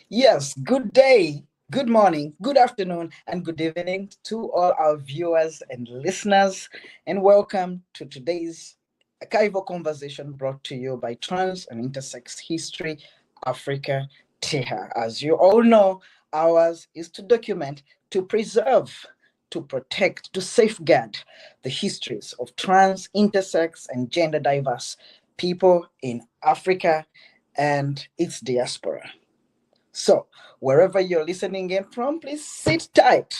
Yes, good day, good morning, good afternoon, and good evening to all our viewers and listeners, and welcome to today's archival conversation brought to you by Trans and Intersex History Africa TIHA. As you all know, ours is to document, to preserve, to protect, to safeguard the histories of trans, intersex, and gender diverse people in Africa and its diaspora. So, wherever you're listening in from, please sit tight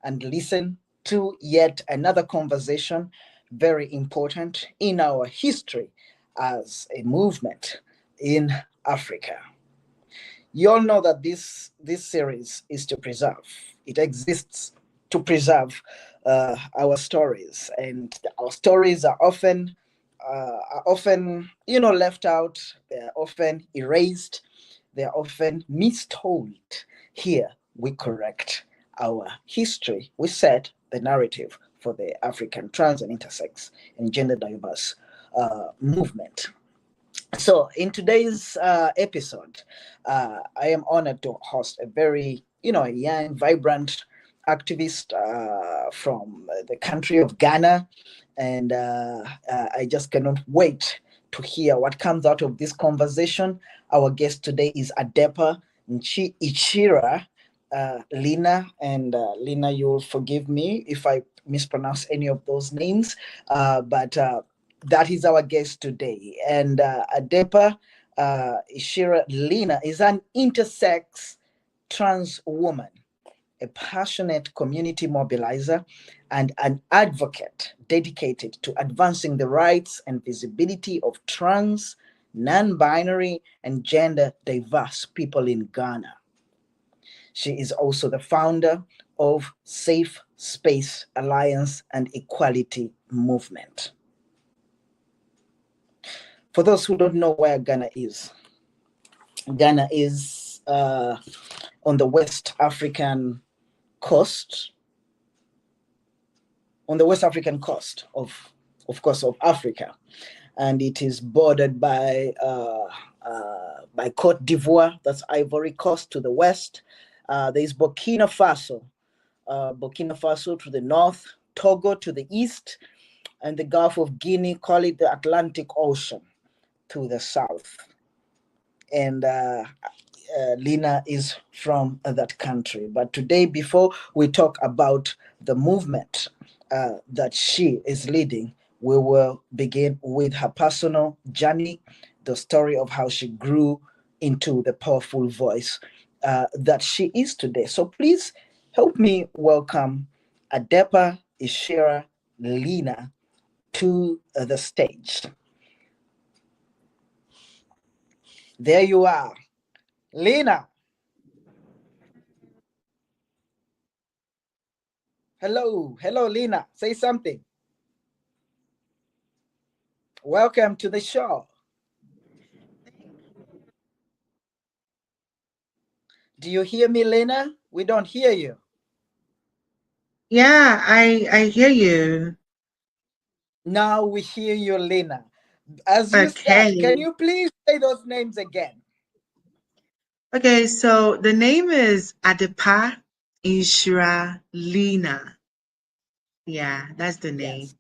and listen to yet another conversation, very important in our history as a movement in Africa. You all know that this series is to preserve. It exists to preserve our stories, and our stories are often left out. They're often erased, they're often mistold. Here, we correct our history. We set the narrative for the African trans and intersex and gender diverse movement. So, in today's episode, I am honored to host a very, young, vibrant activist from the country of Ghana, and I just cannot wait to hear what comes out of this conversation. Our guest today is Adepa Nhyira Lina, and Lina, you'll forgive me if I mispronounce any of those names, but that is our guest today. And Adepa Nhyira Lina is an intersex trans woman, a passionate community mobilizer, and an advocate dedicated to advancing the rights and visibility of trans, non-binary, and gender diverse people in Ghana. She is also the founder of Safe Space Alliance and Equality Movement. For those who don't know where Ghana is on the West African coast, of course, of Africa, and it is bordered by Cote d'Ivoire, that's Ivory Coast to the west. There is Burkina Faso to the north, Togo to the east, and the Gulf of Guinea, call it the Atlantic Ocean, to the south. And Lina is from that country. But today, before we talk about the movement that she is leading, we will begin with her personal journey, the story of how she grew into the powerful voice that she is today. So please help me welcome Adepa Nhyira Lina to the stage. There you are, Lina. Hello, Lina. Say something. Welcome to the show. Do you hear me, Lina? We don't hear you. Yeah, I hear you. Now we hear you, Lina. As you start, can Okay. you please say those names again? Okay, so the name is Adepa Nhyira Lina. Yeah, that's the name. Yes.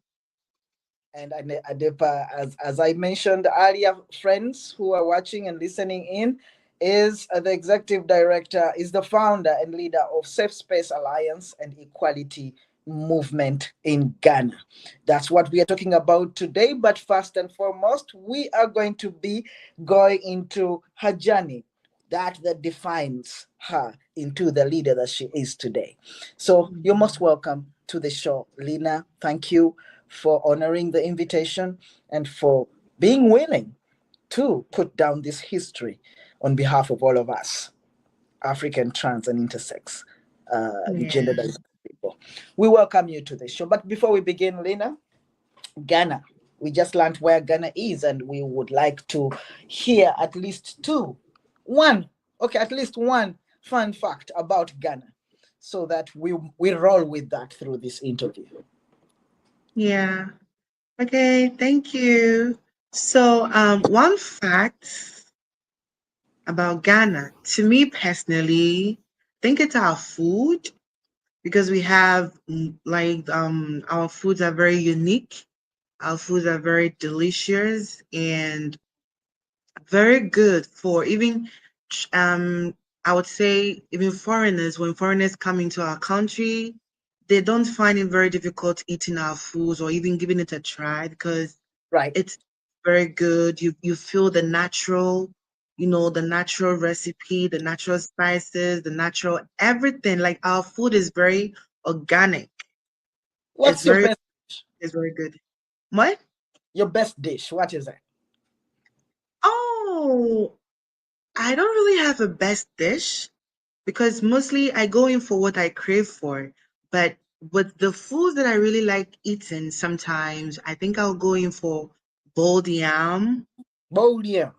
And Adepa, as I mentioned earlier, friends who are watching and listening in, is the executive director, is the founder and leader of Safe Space Alliance and Equality Movement in Ghana. That's what we are talking about today. But first and foremost, we are going to be going into her journey that defines her into the leader that she is today. So you're most welcome to the show, Lina. Thank you for honoring the invitation and for being willing to put down this history on behalf of all of us, African trans and intersex gender Yeah. diverse people. We welcome you to the show. But before we begin, Lina, Ghana. We just learned where Ghana is, and we would like to hear at least at least one fun fact about Ghana, so that we roll with that through this interview. Yeah. Okay, thank you. So one fact About Ghana. To me personally, I think it's our food because we have our foods are very unique. Our foods are very delicious and very good for even I would say even foreigners, when foreigners come into our country, they don't find it very difficult eating our foods or even giving it a try because Right. it's very good. You feel the natural, the natural recipe, the natural spices, the natural everything. Like our food is very organic. It's What's your very best it's very good. What? your best dish? What is it? Oh, I don't really have a best dish because mostly I go in for what I crave for. But with the foods that I really like eating, sometimes I think I'll go in for boiled yam. Bold yam.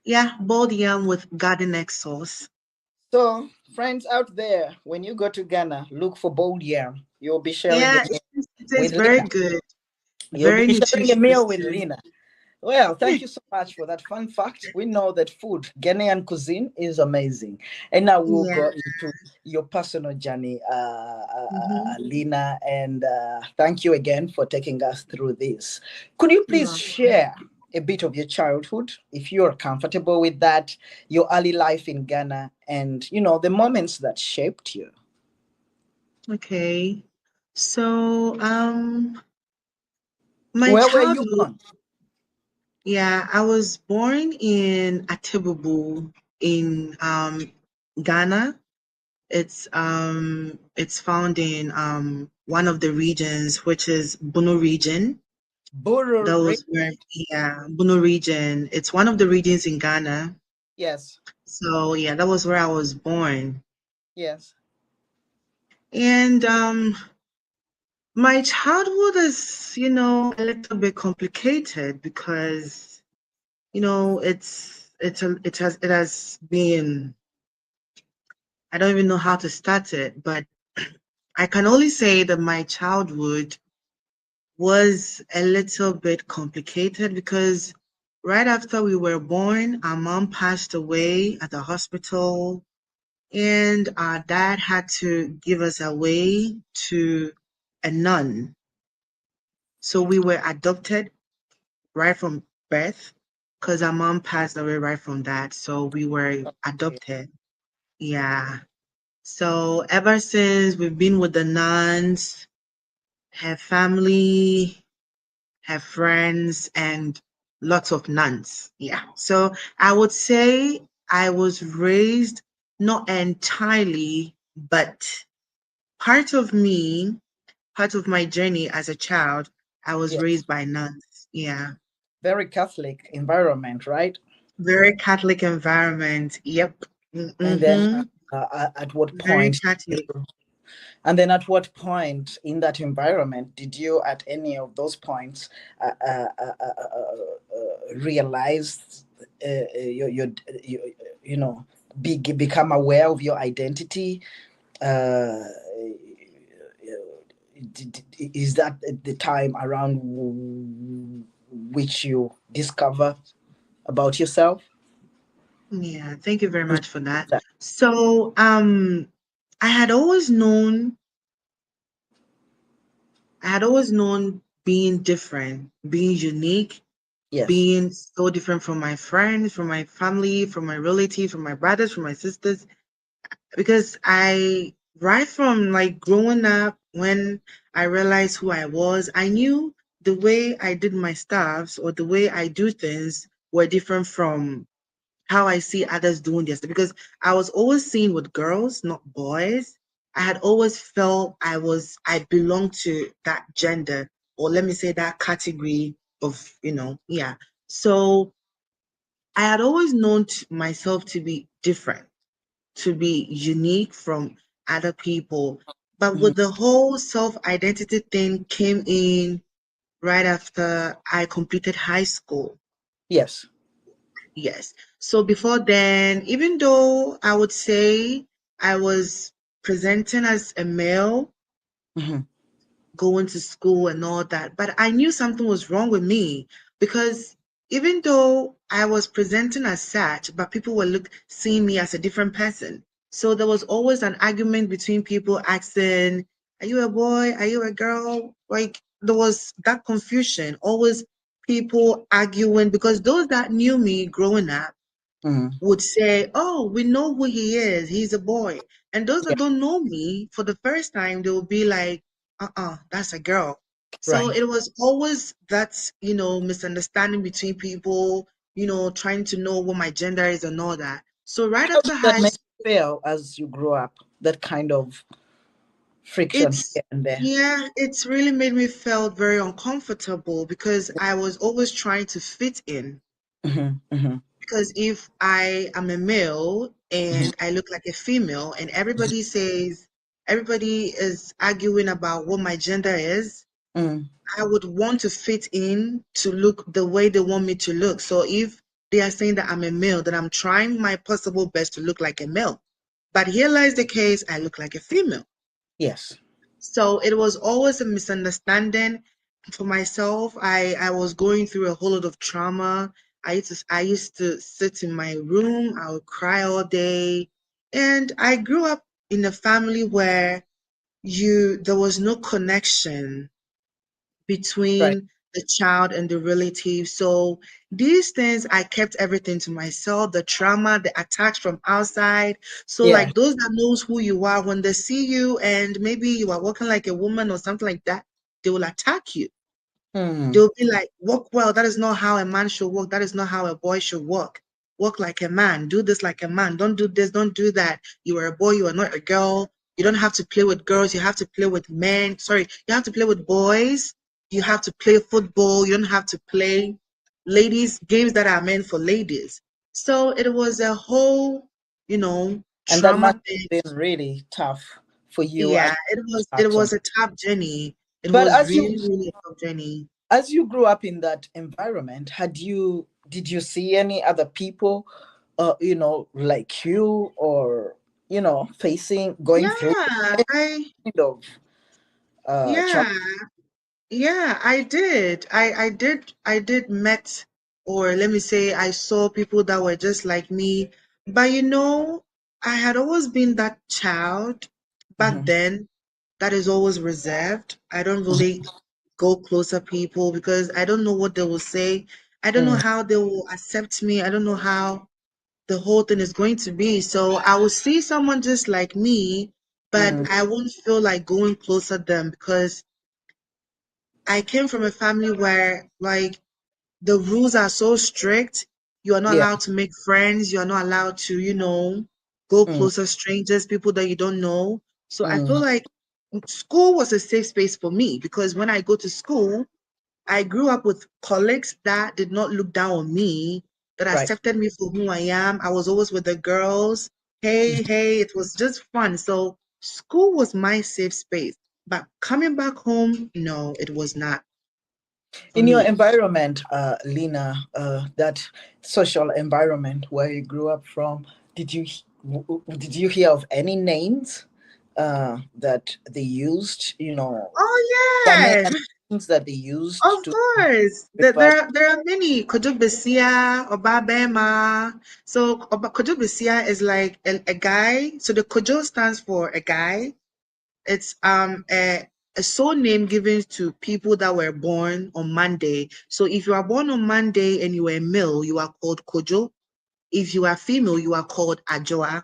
Yeah, boiled yam with garden egg sauce. So, friends out there, when you go to Ghana, look for bold yam. You'll be sharing a Yeah, meal it is with very Lina. good, You'll be very sharing a nutritious meal with too. Lina. Well, thank you so much for that fun fact. We know that food, Ghanaian cuisine, is amazing. And now we'll Yeah. go into your personal journey, Hmm. Lina. And thank you again for taking us through this. Could you You're please share a bit of your childhood, if you're comfortable with that, your early life in Ghana, and the moments that shaped you? okay. So, my Where were you childhood, born? yeah, I was born in Atebubu in Ghana. It's found in one of the regions, which is Bono region. Buru That was where, yeah, Bono region. It's one of the regions in Ghana. Yes, So yeah, that was where I was born. yes. And my childhood is, a little bit complicated because, it has been, I don't even know how to start it, but I can only say that my childhood was a little bit complicated because right after we were born, our mom passed away at the hospital, and our dad had to give us away to a nun. So we were adopted right from birth because our mom passed away right from that. So we were Okay. adopted. Yeah. So ever since we've been with the nuns, her family, have friends, and lots of nuns. Yeah. So I would say I was raised not entirely, but part of me, part of my journey as a child, I was Yes. raised by nuns. Yeah. Very Catholic environment, right? Very Catholic environment. Yep. And then Mm-hmm. at what Very point Catholic. and then at what point in that environment did you at any of those points realize you, you know become aware of your identity? uh, is that the time around which you discover about yourself? Yeah. Thank you very Is much for that. that- So, I had always known I had always known being different, being unique, yes. being so different from my friends, from my family, from my relatives, from my brothers, from my sisters. Because right from like growing up, when I realized who I was, I knew the way I did my stuffs or the way I do things were different from how I see others doing this because I was always seen with girls, not boys. I had always felt I belonged to that gender, or let me say that category of, yeah. So I had always known myself to be different, to be unique from other people. But Mhm. with the whole self-identity thing came in right after I completed high school. Yes. Yes. So before then, even though I would say I was presenting as a male, Mhm. going to school and all that, but I knew something was wrong with me because even though I was presenting as such, but people were seeing me as a different person. So there was always an argument between people asking, "Are you a boy? Are you a girl?" Like there was that confusion. Always people arguing because those that knew me growing up Mm-hmm. would say, "Oh, we know who he is. He's a boy." And those Yeah. that don't know me for the first time, they will be like, that's a girl." So Right. it was always that, misunderstanding between people, trying to know what my gender is and all that. So right How after did that high make school, you feel as you grew up? That kind of friction it's, here and there. yeah, it's really made me feel very uncomfortable because I was always trying to fit in. Mm-hmm. Mm-hmm. Because if I am a male and I look like a female and everybody is arguing about what my gender is, Mm-hmm. I would want to fit in to look the way they want me to look. So if they are saying that I'm a male, then I'm trying my possible best to look like a male. But here lies the case, I look like a female. Yes. So it was always a misunderstanding for myself. I was going through a whole lot of trauma. I used to sit in my room, I would cry all day. And I grew up in a family where there was no connection Right. between the child and the relative. So these things, I kept everything to myself, the trauma, the attacks from outside. So Yeah. like those that knows who you are, when they see you and maybe you are walking like a woman or something like that, they will attack you. Mm-hmm. They'll be like, walk well. That is not how a man should walk. That is not how a boy should walk. Walk like a man. Do this like a man. Don't do this. Don't do that. You are a boy. You are not a girl. You don't have to play with girls. You have to play with men. Sorry, you have to play with boys. You have to play football. You don't have to play ladies games that are meant for ladies. So it was a whole, And that trauma must thing. have been really tough for you as Yeah, it was a it person. was a tough journey. It But was really, really a tough journey. as you grew up in that environment, did you see any other people, like you, or facing going through Yeah, kind of challenge? yeah, yeah, I did. I did met, or let me say, I saw people that were just like me. But I had always been that child back Hmm. then that is always reserved. I don't really go closer people because I don't know what they will say. I don't know Mm, how they will accept me. I don't know how the whole thing is going to be. So I will see someone just like me, but mm, I won't feel like going closer to them because I came from a family where like the rules are so strict. You are not yeah. allowed to make friends. You are not allowed to, go Mm, closer strangers, people that you don't know. So I feel mm, like school was a safe space for me because when I go to school, I grew up with colleagues that did not look down on me, that right. accepted me for who I am. I was always with the girls. Hey, hey, it was just fun. So school was my safe space. But coming back home, no, it was not for In your me. environment, Lina, that social environment where you grew up from, did you did you hear of any names that they used? Oh Ghanaian yeah, names that they used of to course. There, refer. there, there are many. Kojo Obabema. So Kojo is like a guy. So the Kojo stands for a guy. It's a soul name given to people that were born on Monday. So if you are born on Monday and you are male, you are called Kojo. If you are female, you are called Ajoa.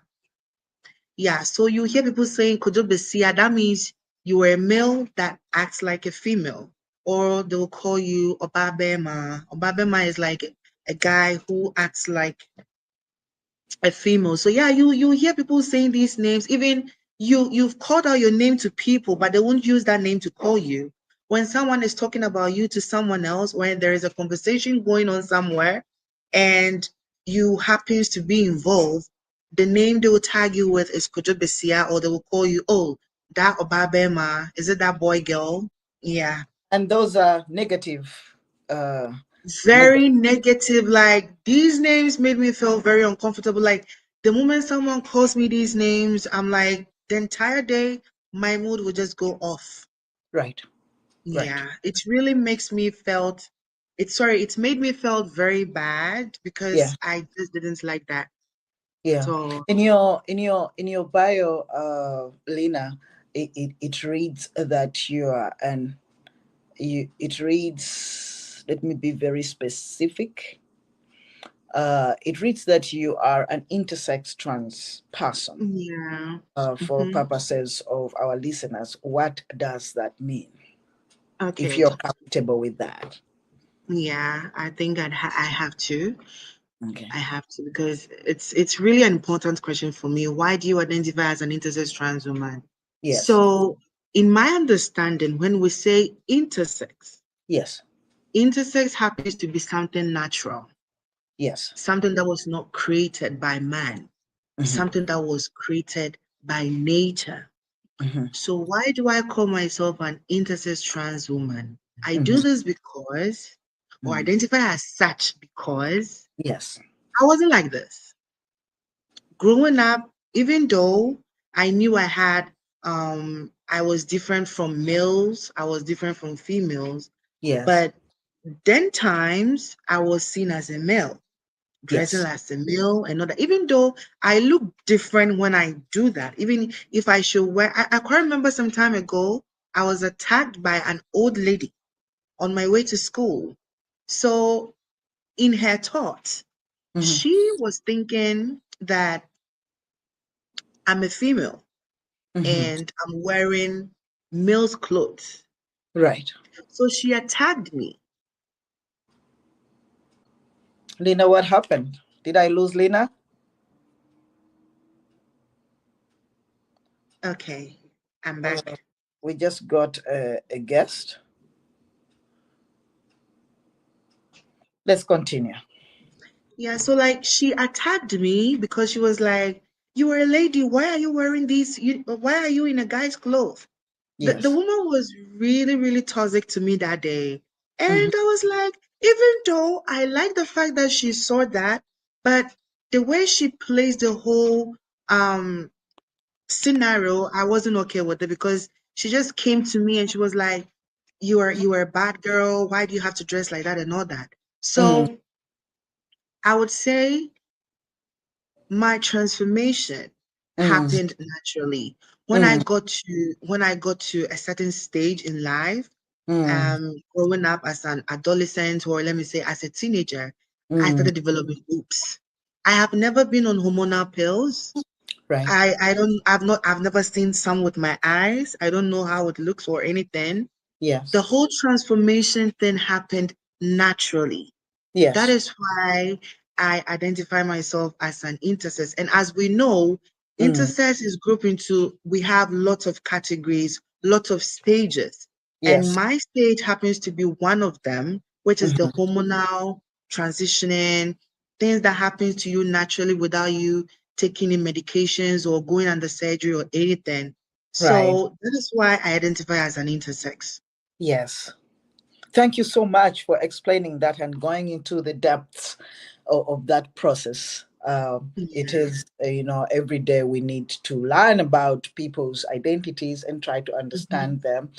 Yeah, so you hear people saying Kojo Besia, that means you are a male that acts like a female. Or they will call you Obabema. Obabema is like a guy who acts like a female. So yeah, you hear people saying these names. Even you've called out your name to people, but they won't use that name to call you. When someone is talking about you to someone else, when there is a conversation going on somewhere, and you happens to be involved, the name they will tag you with is Kojo Besia, or they will call you, oh, that Obabema, is it that boy girl? Yeah. And those are negative, uh, negative. Very negative. Like these names made me feel very uncomfortable. Like the moment someone calls me these names, I'm like the entire day my mood will just go off. Right, right. Yeah, it really makes me felt it's made me felt very bad Yeah, because I just didn't like that at yeah. all. In your bio, Lina, it reads that you are an you it reads, let me be very specific. It reads that you are an intersex-trans person. Yeah. For Hmm. purposes of our listeners, what does that mean? If Okay. you're comfortable with that. Yeah, I think I have to. Okay. I have to because it's really an important question for me. Why do you identify as an intersex trans woman? Yes. So, in my understanding, when we say intersex, Yes. intersex happens to be something natural, Yes. something that was not created by man, Hmm. something that was created by nature. Hmm. So, why do I call myself an intersex trans woman? I do Hmm. this because, or Hmm. identify as such because Yes. I wasn't like this. Growing up, even though I knew I was different from males, I was different from females, Yes. but then times I was seen as a male, dressing Yes. as a male and all that. Even though I look different when I do that, even if I should wear, I quite remember some time ago, I was attacked by an old lady on my way to school. So in her thoughts, Hmm. she was thinking that I'm a female Hmm. and I'm wearing male's clothes. Right. So she attacked me. Lina, what happened? Did I lose Lina? Okay, I'm Uh, back. we just got a guest. Let's continue. Yeah, so like she attacked me because she was like, "You are a lady. Why are you wearing these? Why are you in a guy's clothes?" The Yes. woman was really, really toxic to me that day. Hmm. And I was like, even though I like the fact that she saw that, but the way she plays the whole um scenario, I wasn't okay with it because she just came to me and she was like, you are a bad girl. Why do you have to dress like that and all that? Mm, So I would say my transformation mm, happened naturally. mm, When I got to a certain stage in life, mm, growing up as an adolescent, or let me say as a teenager, I mm. started developing boobs. I have never been on hormonal pills. Right. I've never seen some with my eyes. I don't know how it looks or anything. The Yes. whole transformation thing happened naturally. That Yes. is why I identify myself as an intersex. And as we know, Mm, intersex is grouped into, we have lots of categories, lots of stages. And yes. my stage happens to be one of them, which is the Mhm. hormonal transitioning, things that happen to you naturally without you taking in medications or going under surgery or anything. Right. So that is why I identify as an intersex. Yes. Thank you so much for explaining that and going into the depths of that process. It Yeah. is, every day we need to learn about people's identities and try to Mhm. understand them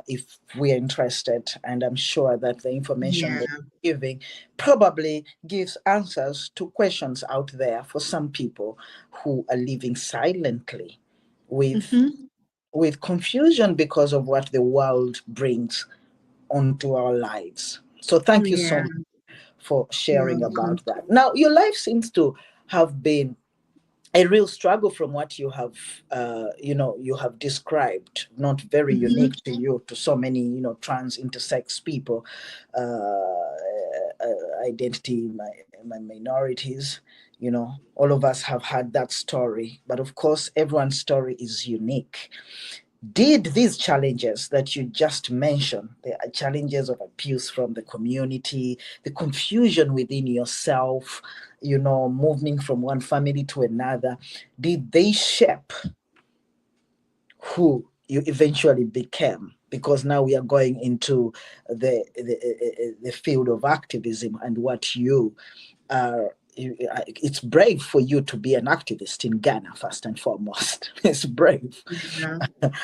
if we are interested. And I'm sure that the information Yeah. that you're giving probably gives answers to questions out there for some people who are living silently with Mhm. with confusion because of what the world brings onto our lives. So thank you so Yeah. much for You're sharing welcome. about that. Now, your life seems to have been a real struggle from what you have described, not very Mhm. unique to you, to so many, trans intersex people, identity, my minorities. All of us have had that story, but of course, everyone's story is unique. Did these challenges that you just mentioned, the challenges of abuse from the community, the confusion within yourself, moving from one family to another, did they shape who you eventually became? Because now we are going into the field of activism and what you are. It's brave for you to be an activist in Ghana, first and foremost. It's brave Yeah.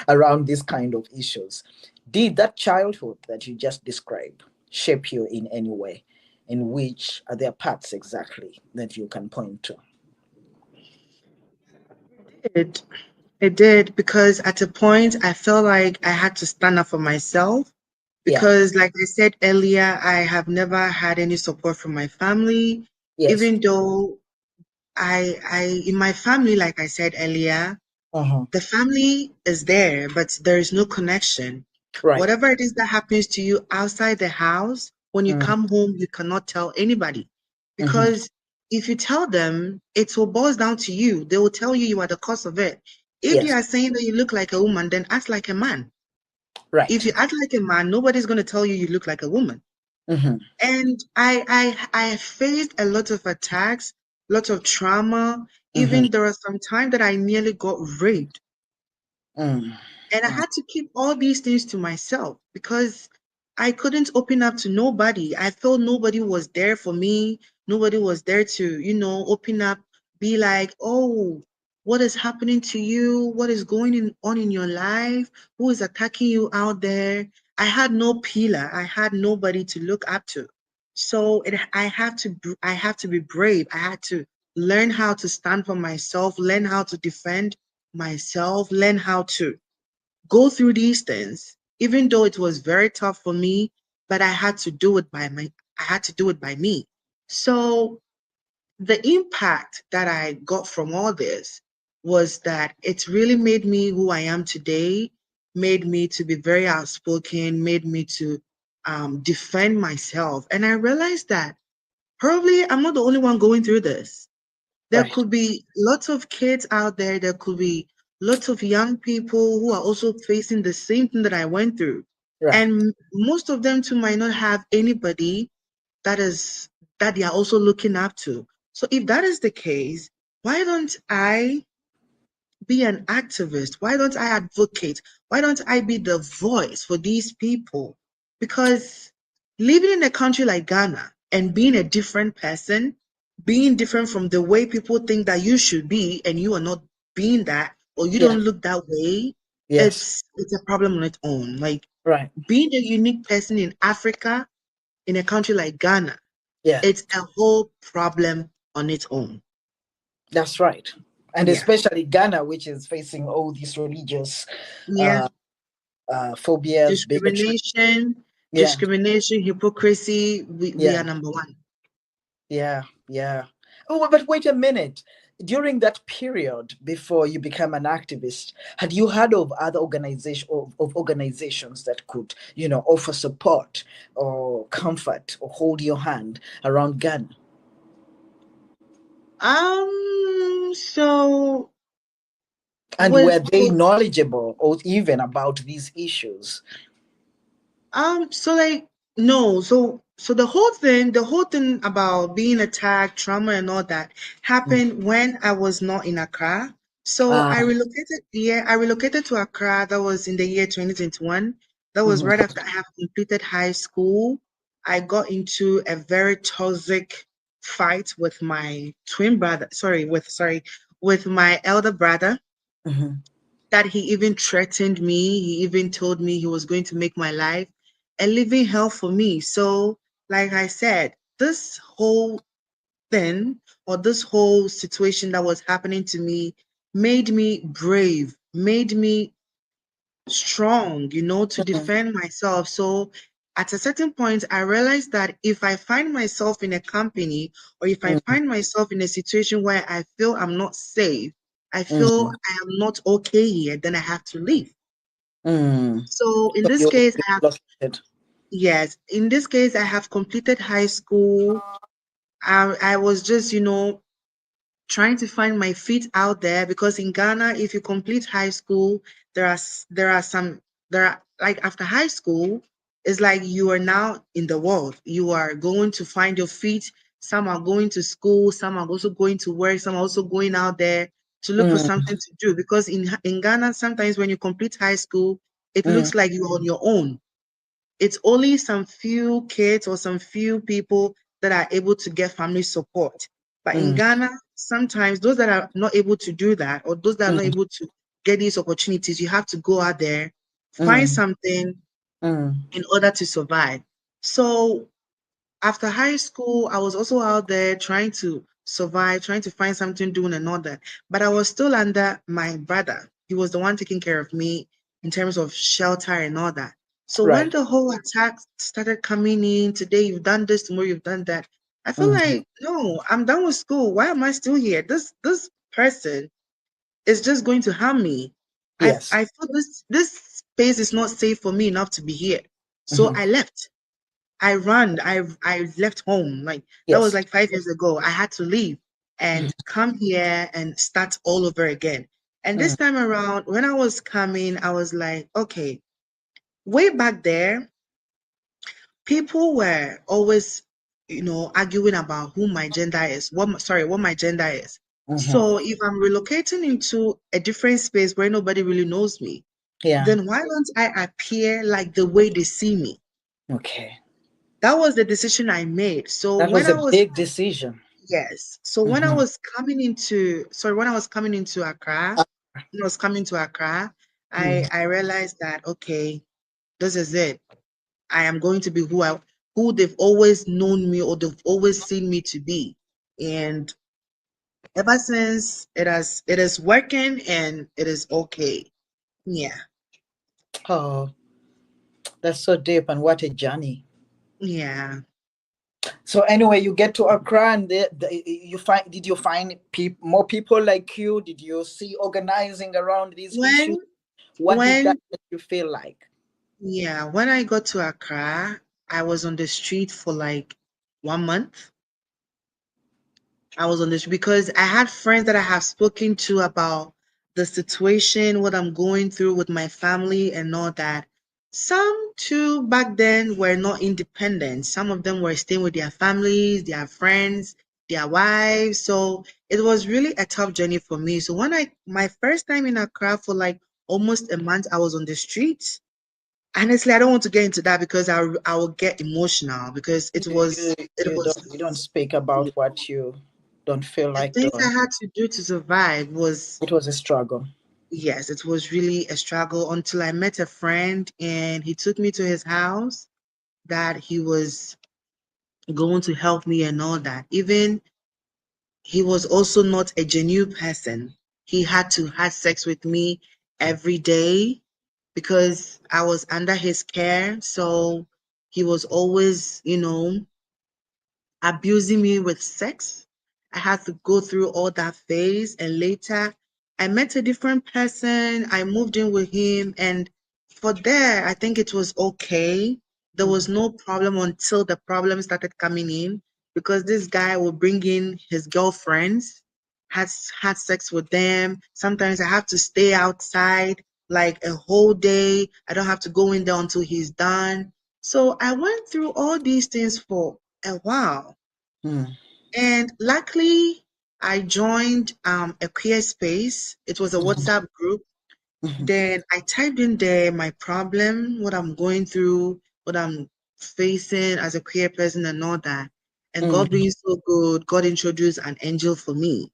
around these kind of issues. Did that childhood that you just described, shape you in any way? In which are there parts exactly that you can point to? It it did, because at a point I felt like I had to stand up for myself, Yeah. because like I said earlier, I have never had any support from my family, Yes. even though I in my family, like I said earlier, Uh-huh. the family is there, but there is no connection. Right. Whatever it is that happens to you outside the house, when you Mm-hmm. come home, you cannot tell anybody. Mm-hmm. Because if you tell them, it will boils down to you. They will tell you you are the cause of it. If you Yes. are saying that you look like a woman, then act like a man. If Right. you act like a man, nobody's going to tell you you look like a woman. Mm-hmm. And I faced a lot of attacks, lots of trauma. Mm-hmm. Even there was some time that I nearly got raped. Mm. And I had to keep all these things to myself because I couldn't open up to nobody. I felt nobody was there for me. Nobody was there to, open up, be like, oh, what is happening to you? What is on in your life? Who is attacking you out there? I had no pillar. I had nobody to look up to. So I have to be brave. I had to learn how to stand for myself, learn how to defend myself, learn how to go through these things, even though it was very tough for me, but I had to do it by me. So the impact that I got from all this was that it really made me who I am today, made me to be very outspoken, made me to defend myself. And I realized that probably I'm not the only one going through this. There Right. could be lots of kids out there. There could be lots of young people who are also facing the same thing that I went through. Right. And most of them too might not have anybody that is that they are also looking up to. So if that is the case, why don't I be an activist? Why don't I advocate? Why don't I be the voice for these people? Because living in a country like Ghana and being a different person, being different from the way people think that you should be, and you are not being that, or you Yeah. don't look that way, Yes. it's a problem on its own. Like Right. being a unique person in Africa, in a country like Ghana, Yeah. it's a whole problem on its own. That's right. And Yeah. especially Ghana, which is facing all these religious Yeah. uh, phobias, bigotry. Discrimination, Yeah. hypocrisy, we Yeah. are number one. Yeah. Yeah. Oh, but wait a minute. During that period before you become an activist, had you heard of other of organizations that could, offer support or comfort or hold your hand around Ghana? So And were with they knowledgeable or even about these issues? So like no, so the whole thing about being attacked, trauma and all that happened when I was not in Accra. So Ah. I relocated to Accra. That was in the year 2021. That was Mhm. right after I have completed high school. I got into a very toxic fight with my twin brother. With my elder brother, Mhm. that he even threatened me. He even told me he was going to make my life a living hell for me. So, like I said, this whole thing or this whole situation that was happening to me made me brave, made me strong, to Mhm. defend myself. So, at a certain point, I realized that if I find myself in a company or if I Mhm. find myself in a situation where I feel I'm not safe, I feel Mhm. I am not okay here, then I have to leave. Mm. So in So this you case, relocated. yes, in this case, I have completed high school. I was just, trying to find my feet out there because in Ghana, if you complete high school, there are like after high school, it's like you are now in the world. You are going to find your feet. Some are going to school, some are also going to work, some are also going out there to look for Mm. something to do. Because in Ghana, sometimes when you complete high school, it Mm. looks like you're on your own. It's only some few kids or some few people that are able to get family support. But in Mm. Ghana, sometimes those that are not able to do that or those that are not Mm. able to get these opportunities, you have to go out there, find Mm. something Mm. in order to survive. So after high school, I was also out there trying to survive, trying to find something doing and all that. But I was still under my brother. He was the one taking care of me in terms of shelter and all that. So when Right. the whole attack started coming in, today you've done this, tomorrow you've done that. I feel Mhm. like, no, I'm done with school. Why am I still here? This person is just going to harm me. Yes. I feel this space is not safe for me enough to be here. So Mhm. I left. I ran. I left home. Like that was Yes. like 5 years ago. I had to leave Mhm. and come here and start all over again. And this Mhm. time around, when I was coming, I was like, okay, way back there, people were always, arguing about who my gender is. What my gender is. Mhm. So if I'm relocating into a different space where nobody really knows me, Yeah. then why don't I appear like the way they see me? Okay. That was the decision I made. So That when was I a was big decision. Yes. So Mhm. when I was coming into Accra, when I was coming to Accra, Mhm. I realized that okay, this is it. I am going to be who they've always known me or they've always seen me to be. And ever since it is working and it is okay. Yeah. Oh, that's so deep, and what a journey. Yeah. So anyway, you get to Accra, and you find. Did you find more people like you? Did you see organizing around these issues? When What did that when make you feel like? yeah, when I got to Accra, I was on the street for like 1 month. I was on this because I had friends that I have spoken to about the situation, what I'm going through with my family and all that. Some too back then were not independent. Some of them were staying with their families, their friends, their wives. So it was really a tough journey for me. So my first time in Accra for like almost a month, I was on the streets. Honestly, I don't want to get into that because I will get emotional because You don't speak about what you don't feel the like things I doing. had to do to survive was, It was a struggle. yes, it was really a struggle until I met a friend and he took me to his house that he was going to help me and all that. Even he was also not a genuine person. He had to have sex with me every day because I was under his care. So he was always, abusing me with sex. I had to go through all that phase. And later, I met a different person. I moved in with him. And for there, I think it was okay. There was Mhm. no problem until the problem started coming in because this guy would bring in his girlfriends, had sex with them. Sometimes I have to stay outside like a whole day. I don't have to go in there until he's done. So I went through all these things for a while. Mm. And luckily, I joined a queer space. It was a Mhm. WhatsApp group. Mhm. Then I typed in there my problem, what I'm going through, what I'm facing as a queer person, and all that. And God Mm. being so good, God introduced an angel for me.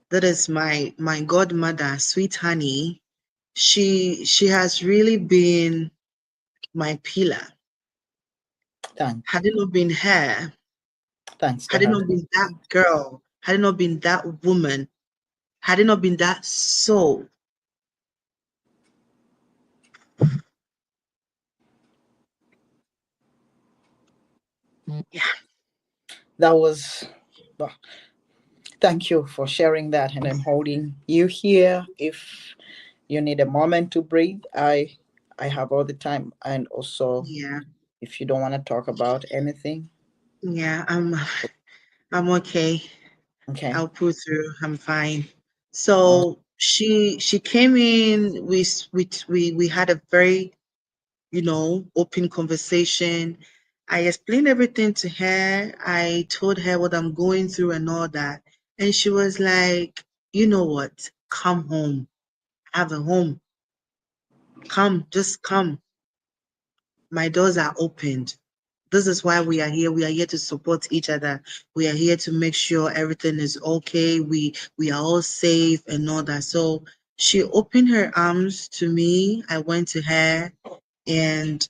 That is my godmother, sweet honey. She has really been my pillar. Thank, Had it not been her, thanks to had it her. not been that girl, had it not been that woman, had it not been that soul, yeah, That was. Well, thank you for sharing that, and I'm holding you here. If you need a moment to breathe, I have all the time, and also yeah, if you don't want to talk about anything, yeah, I'm okay. okay. I'll pull through. I'm fine. Uh, So she came in. We had a very open conversation. I explained everything to her. I told her what I'm going through and all that, and she was like, you know what? Come home. Have a home. Come, just come. My doors are opened. This is why we are here. We are here to support each other. We are here to make sure everything is okay. We are all safe and all that. So she opened her arms to me. I went to her, and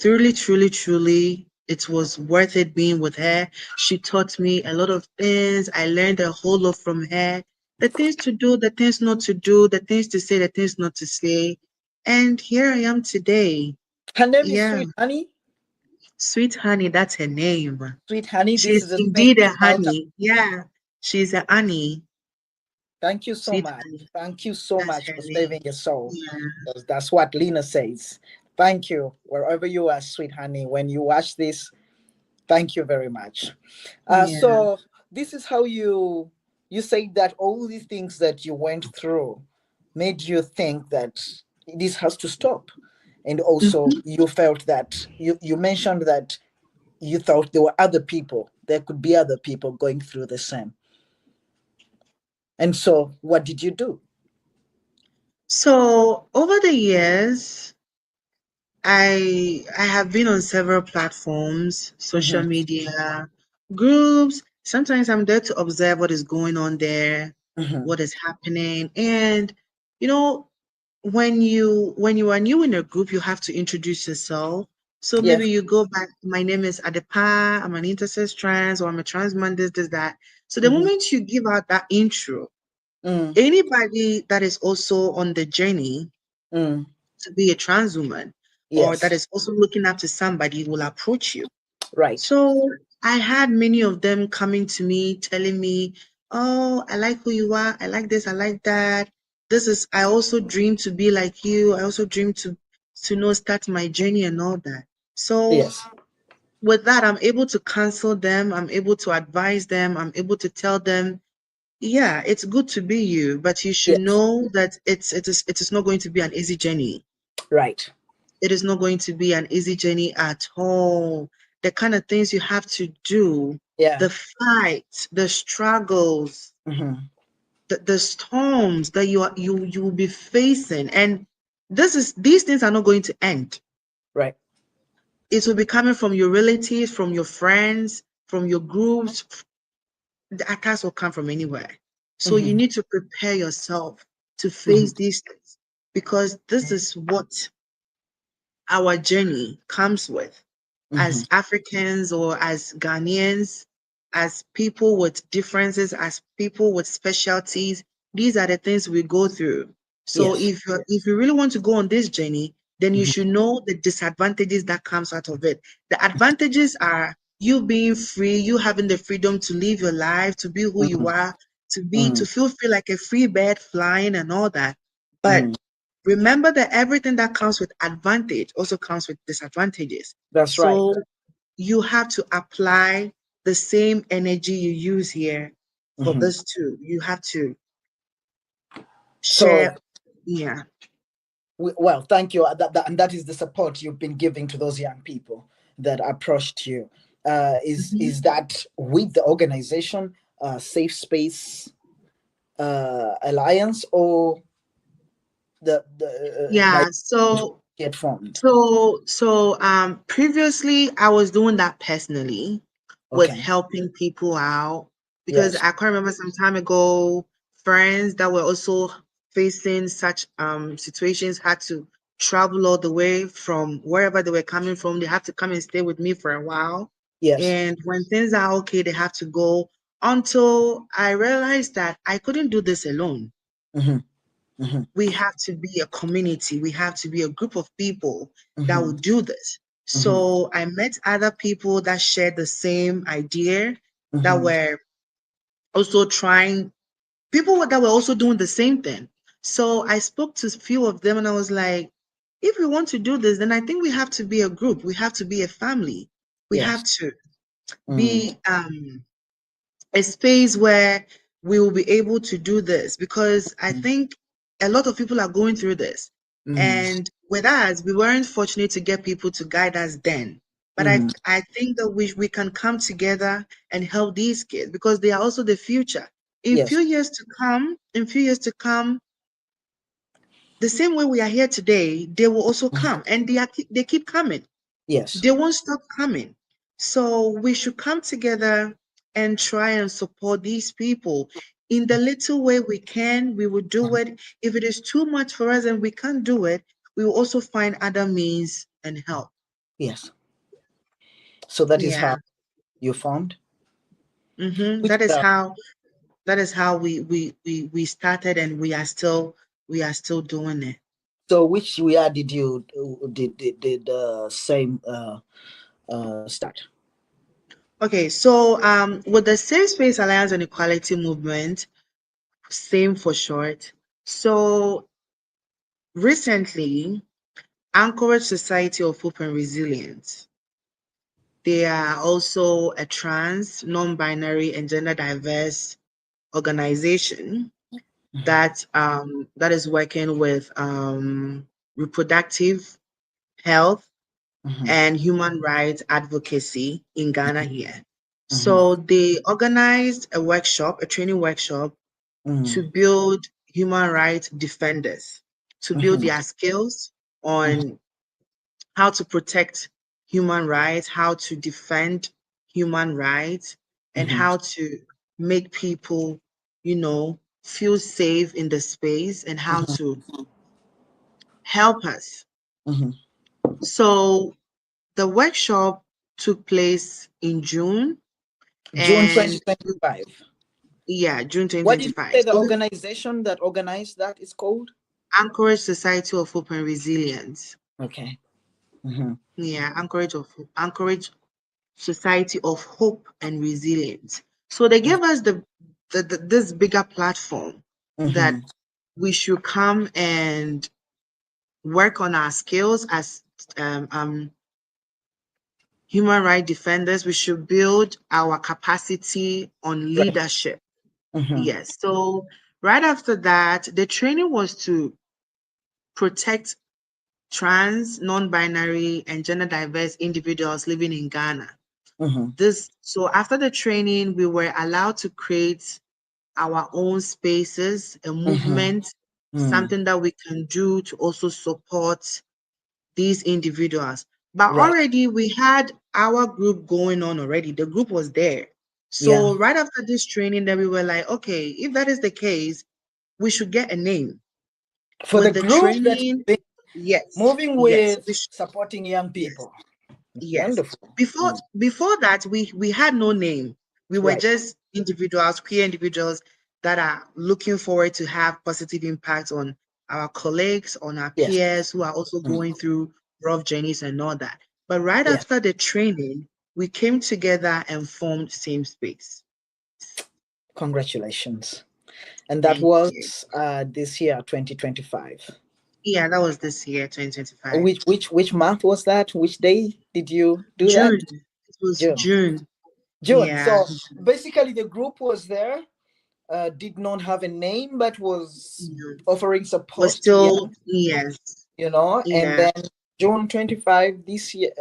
truly, truly, truly, it was worth it being with her. She taught me a lot of things. I learned a whole lot from her. The things to do, the things not to do, the things to say, the things not to say. And here I am today. Her name is Yeah, Sweet Honey. Sweet Honey, that's her name. Sweet Honey, this She's is a indeed a special shout out. honey. Yeah, she's a honey. Thank you so Sweet much. honey, Thank you so that's much her for name. saving your soul. Yeah, That's what Lena says. Thank you. Wherever you are, Sweet Honey, when you watch this, thank you very much. yeah. So this is how you say that all these things that you went through made you think that this has to stop. And also Mhm. you felt that you mentioned that you thought there were other people, there could be other people going through the same. And so what did you do? So over the years, I have been on several platforms, social Mm-hmm. media, groups. Sometimes I'm there to observe what is going on there, Mm-hmm. what is happening. And you know, when you are new in a group, you have to introduce yourself. So Yeah. maybe you go back, my name is Adepa, I'm an intersex-trans, or I'm a trans man, this, that. So the Mm-hmm. moment you give out that intro, Mm, anybody that is also on the journey mm, to be a trans woman or that yes. is also looking up to somebody will approach you. Right. So I had many of them coming to me telling me, "Oh, I like who you are. I like this. I like that. This is. I also dream to be like you. I also dream to know start my journey and all that." So Yes. with that, I'm able to counsel them. I'm able to advise them. I'm able to tell them, yeah, it's good to be you, but you should Yes. know that it is not going to be an easy journey. Right. It is not going to be an easy journey at all. The kind of things you have to do, Yeah. the fight, the struggles, Mm-hmm. the storms that you will be facing, and these things are not going to end. Right. It will be coming from your relatives, from your friends, from your groups. The attacks will come from anywhere. So you Mm-hmm. need to prepare yourself to Mm-hmm. face these things because this is what our journey comes with Mm-hmm. as Africans or as Ghanaians, as people with differences, as people with specialties. These are the things we go through. So Yes. if you really want to go on this journey, then you Mm-hmm. should know the disadvantages that comes out of it. The advantages are you being free, you having the freedom to live your life, to be who you Mm-hmm. are, Mm-hmm. to feel free like a free bird flying and all that. But Mm-hmm. remember that everything that comes with advantage also comes with disadvantages. That's right. So you have to apply the same energy you use here for Mm-hmm. this too. You have to So, share. Yeah. well, thank you. And that is the support you've been giving to those young people that approached you. Mhm. Is that with the organization, Safe Space Alliance, or the by Yeah. get formed? Previously I was doing that personally with Okay. helping people out because Yes. I can't remember some time ago, friends that were also facing such situations had to travel all the way from wherever they were coming from. They have to come and stay with me for a while. Yes. And when things are okay, they have to go until I realized that I couldn't do this alone. Mm-hmm. Mm-hmm. We have to be a community. We have to be a group of people that will Mm-hmm. do this. Mm-hmm. So I met other people that shared the same idea, that Mm-hmm. were also trying, people that were also doing the same thing. So I spoke to a few of them and I was like, if we want to do this, then I think we have to be a group. We have to be a family. We have Yes. to Mm. be a space where we will be able to do this because I think a lot of people are going through this. Mm-hmm. And with us, we weren't fortunate to get people to guide us then. But Mm-hmm. I think that we can come together and help these kids because they are also the future. Yes. In few years to come, the same way we are here today, they will also Mhm. come and they keep coming. Yes. They won't stop coming. So we should come together and try and support these people. In the little way we can, we will do Mhm. it. If it is too much for us and we can't do it, we will also find other means and help. Yes. So that is how Yeah. you formed. Mm-hmm. Which That is how we started, and we are still doing it. so which year did you did same start? Okay, so with the Safe Space Alliance and Equality Movement, same for short. So recently, Anchorage Society of Hope and Resilience, they are also a trans, non-binary, and gender diverse organization that is working with reproductive health Mm-hmm. and human rights advocacy in Ghana here. Mm-hmm. So they organized a workshop, a training workshop, Mm-hmm. to build human rights defenders, to build Mm-hmm. their skills on how to protect human rights, how to defend human rights, and Mm-hmm. how to make people, feel safe in the space, and how Mm-hmm. to help us. Mm-hmm. So the workshop took place in June, June and 2025. yeah, June What did you say 2025. the So organization that organized that is called? Anchorage Society of Hope and Resilience. Okay. Mm-hmm. Yeah, Anchorage Society of Hope and Resilience. So they gave us this bigger platform that Mm-hmm. we should come and work on our skills as um, um, human rights defenders. We should build our capacity on Right. leadership. Mm-hmm. Yes. So right after that, the training was to protect trans, non-binary, and gender diverse individuals living in Ghana. Mm-hmm. So after the training, we were allowed to create our own spaces, a Mm-hmm. movement, Mm. something that we can do to also support these individuals. But Right. already we had our group going on already. The group was there. Yeah. So right after this training, then we were like, okay, if that is the case, we should get a name. For the With the group that training, you've been yes, moving yes, with supporting young yes. people. Yes. Wonderful. Before Mm. before that, we had no name. We were Right. just individuals, queer individuals that are looking forward to have positive impact on our colleagues, on our Yes. peers who are also Mm. going through rough journeys and all that. But right Yes. after the training, we came together and formed Same Space. Congratulations. And that Thank was you. this year, 2025. Yeah, that was this year, 2025. Which month was that? Which day did you do that? June. It was June. June. June. Yeah. So basically, the group was there, did not have a name, but was Yeah. offering Was support to still, young, yes. and Yeah. then June 25 this year,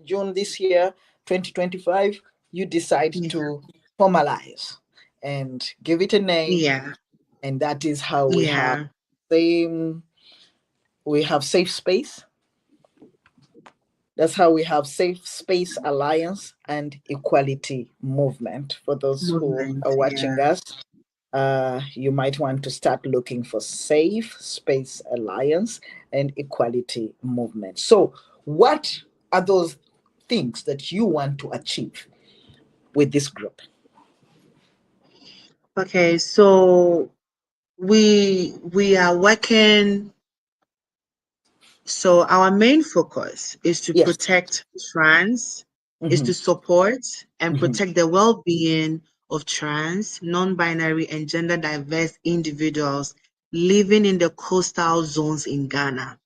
June this year, 2025, you decide Yeah. to formalize and give it a name, Yeah. and that is how Yeah. same we have safe space. That's how we have Safe Space Alliance and Equality Movement. For those who Movement. are watching Yeah. us, you might want to start looking for Safe Space Alliance and Equality Movement. So, what are those things that you want to achieve with this group? Okay, so we are working. So our main focus is to Yes. protect trans, is Mm-hmm. to support and Mm-hmm. protect the well-being of trans, non-binary, and gender diverse individuals living in the coastal zones in Ghana.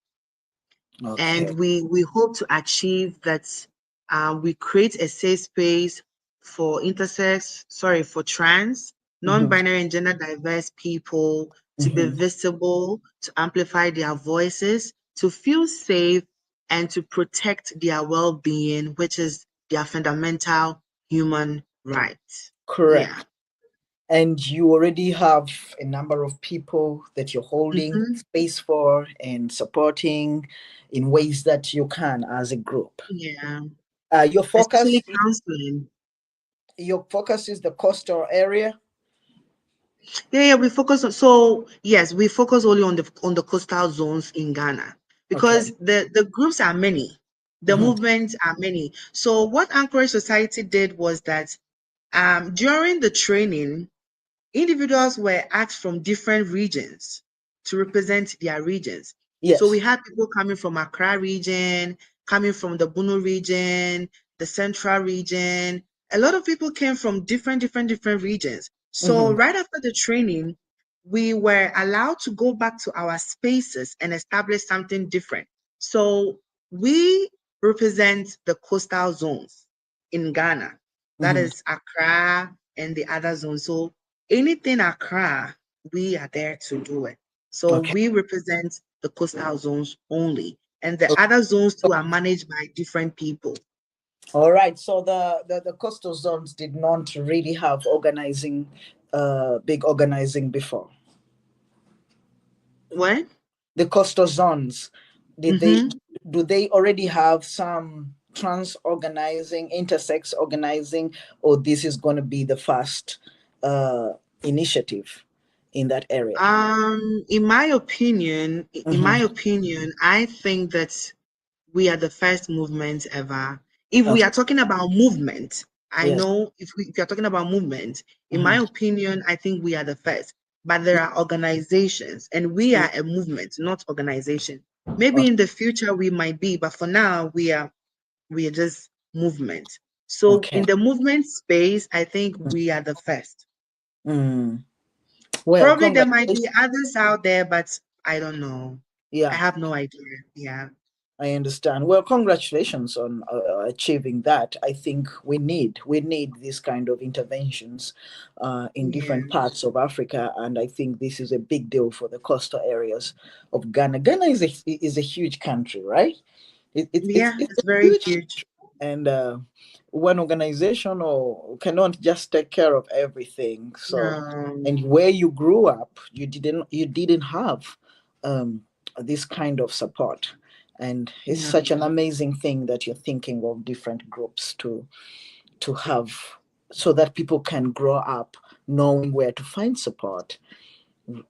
Okay. And we hope to achieve that we create a safe space for for trans, Mm-hmm. non-binary, and gender diverse people to be Mm-hmm. visible, to amplify their voices, to feel safe, and to protect their well-being, which is their fundamental human rights. Yeah. Correct. And you already have a number of people that you're holding Mhm. space for and supporting in ways that you can as a group. Yeah. Your Especially focus counseling. is the coastal area. Yeah, we focus on, so yes, we focus only on the coastal zones in Ghana Okay. because the groups are many. The movements are many. So what Anchorage Society did was that during the training, individuals were asked from different regions to represent their regions. So we Yes. had people coming from Accra region, coming from the Bunu region, the Central region. A lot of people came from different regions. So right after the training, we were allowed to go back to our spaces and establish something different. So we represent the coastal zones in Ghana. That is Accra and the other zones. So anything Accra, we are there to do it. So Okay. we represent the coastal zones only, and the Okay. other zones too are managed by different people. All right. So the coastal zones did not really have organizing, big organizing before. What? The coastal zones, did they Mm-hmm. do they already have some trans organizing, intersex organizing, or this is going to be the first uh, initiative in that area? In my opinion, Mm-hmm. I think that we are the first movement ever. If we Okay. are talking about movement, I Yes. know if you are talking about movement, in my Mm-hmm. opinion, I think we are the first. But there are organizations, and we Yeah. are a movement, not organization. Maybe Okay. in the future we might be, but for now we are just movement. So Okay. in the movement space, I think we are the first. Mm. Well, Probably there might congratulations. be others out there, but I don't know. I Yeah. have no idea. Yeah. I understand. Well, congratulations on achieving that. I think we need this kind of interventions in Yeah. different parts of Africa, and I think this is a big deal for the coastal areas of Ghana. Ghana is a huge country, right? Yeah, It's it's a very huge huge. country, and one organization or cannot just take care of everything. So, No, and where you grew up, you didn't have um, this kind of support, and it's no. such an amazing thing that you're thinking of different groups to have, so that people can grow up knowing where to find support,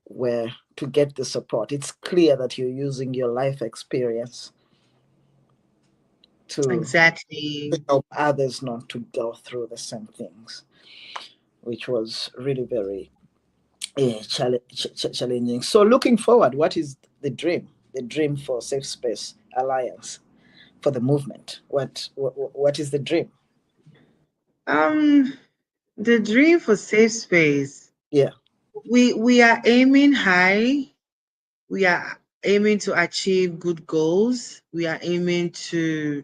where to get the support. It's clear that you're using your life experience to Exactly. help others not to go through the same things, which was really very challenging. So, looking forward, what is the dream? The dream for Safe Space Alliance, for the movement. What is the dream? Um, the dream for safe space. Yeah. We are aiming high. We are aiming to achieve good goals. We are aiming to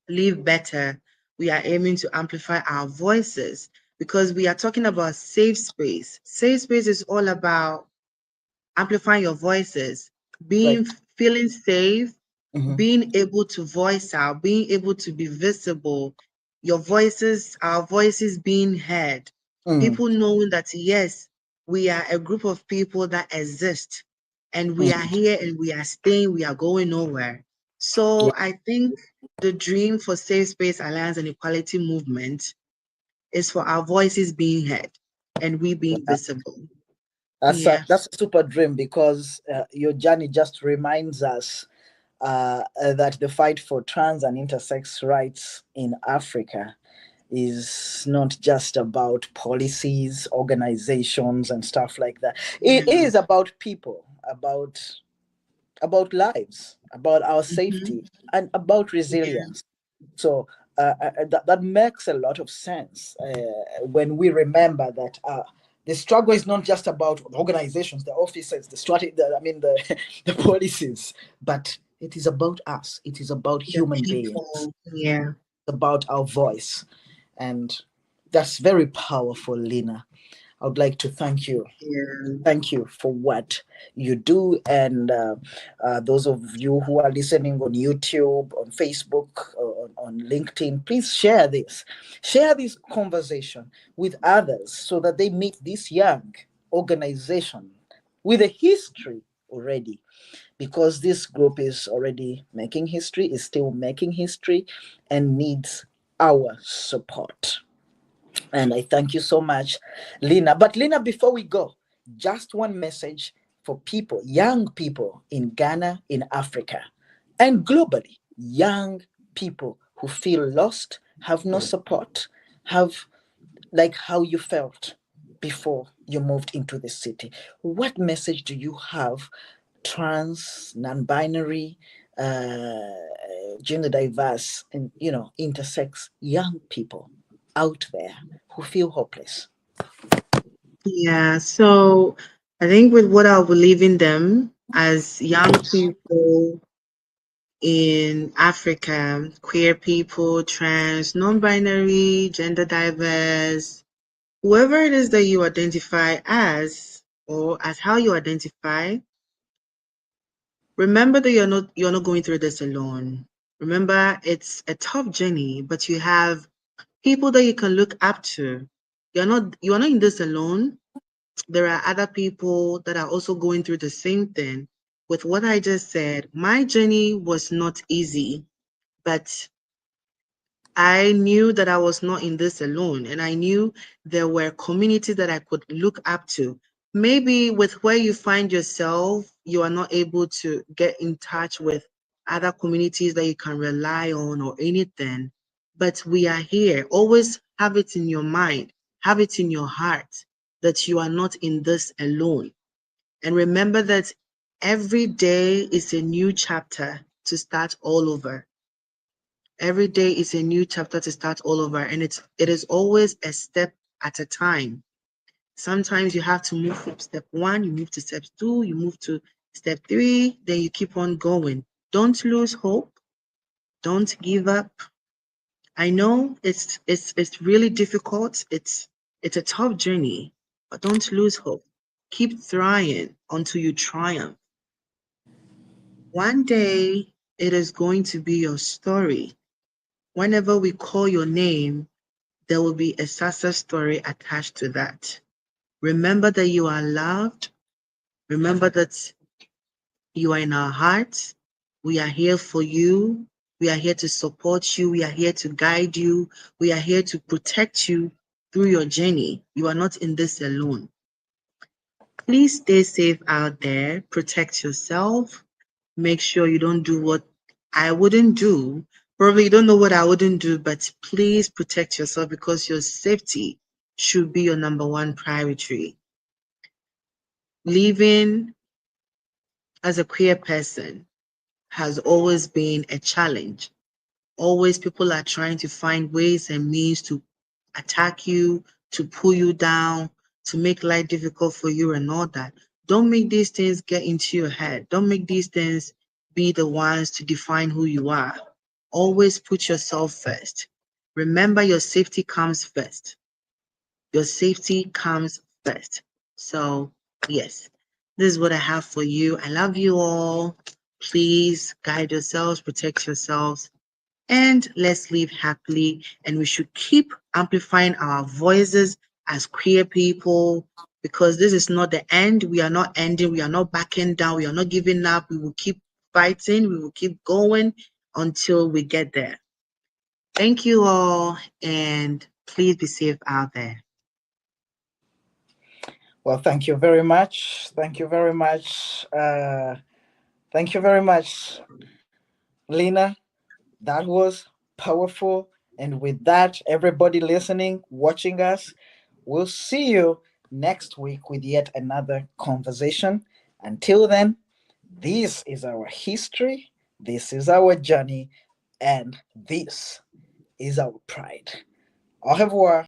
live better. We are aiming to amplify our voices because we are talking about safe space. Safe space is all about amplifying your voices, Right. being feeling safe, Mm-hmm. being able to voice out, being able to be visible, your voices, our voices being heard, Mm-hmm. people knowing that yes, we are a group of people that exist and we are here and we are staying, we are going nowhere. Yeah. So I think the dream for Safe Space Alliance and Equality Movement is for our voices being heard and we being visible. Yeah. That's a super dream, because your journey just reminds us that the fight for trans and intersex rights in Africa is not just about policies, organizations, and stuff like that. It Yeah. is about people, about lives, about our Mhm. safety, and about Yeah. resilience. So that makes a lot of sense when we remember that the struggle is not just about the organizations, the offices, the strategy, the, the policies, but it is about us. It is about The human beings, people. Yeah. about our voice. And that's very powerful, Lina. I would like to thank you. Yeah. Thank you for what you do. And those of you who are listening on YouTube, on Facebook, on LinkedIn, please share this. Share this conversation with others so that they meet this young organization with a history already, because this group is already making history, is still making history, and needs our support. And I thank you so much, Lina. But Lina, before we go, just one message for people, young people in Ghana, in Africa, and globally. young people who feel lost, have no support, have like how you felt before you moved into the city. What message do you have, trans, non-binary, gender diverse, and intersex young people out there who feel hopeless? Yeah, so I think with what I'll be leaving them as young people in Africa, queer people, trans, non-binary, gender diverse, whoever it is that you identify as, or as how you identify, remember that you're not going through this alone. Remember, it's a tough journey, but you have people that you can look up to. You are not in this alone. There are other people that are also going through the same thing. With what I just said, my journey was not easy, but I knew that I was not in this alone, and I knew there were communities that I could look up to. Maybe with where you find yourself, you are not able to get in touch with other communities that you can rely on or anything, but we are here. Always have it in your mind, have it in your heart that you are not in this alone. And remember that every day is a new chapter to start all over. Every day is a new chapter to start all over, and it is always a step at a time. Sometimes you have to move from step one, you move to step two, you move to step three, then you keep on going. Don't lose hope. Don't give up. I know it's really difficult. It's a tough journey, but don't lose hope. Keep trying until you triumph. One day it is going to be your story. Whenever we call your name, there will be a success story attached to that. Remember that you are loved. Remember that you are in our hearts. We are here for you. We are here to support you. We are here to guide you. We are here to protect you through your journey. You are not in this alone. Please stay safe out there. Protect yourself. Make sure you don't do what I wouldn't do. Probably you don't know what I wouldn't do, but please protect yourself because your safety should be your number one priority. Living as a queer person has always been a challenge. Always people are trying to find ways and means to attack you, to pull you down, to make life difficult for you and all that. Don't make these things get into your head. Don't make these things be the ones to define who you are. Always put yourself first. Remember, your safety comes first. Your safety comes first. So, yes, this is what I have for you. I love you all. Please guide yourselves, protect yourselves, and let's live happily. And we should keep amplifying our voices as queer people because this is not the end. We are not ending. We are not backing down. We are not giving up. We will keep fighting. We will keep going until we get there. Thank you all, and please be safe out there. Well, thank you very much. Thank you very much. Thank you very much, Lina. That was powerful. And with that, everybody listening, watching us, we'll see you next week with yet another conversation. Until then, this is our history, this is our journey, and this is our pride. Au revoir.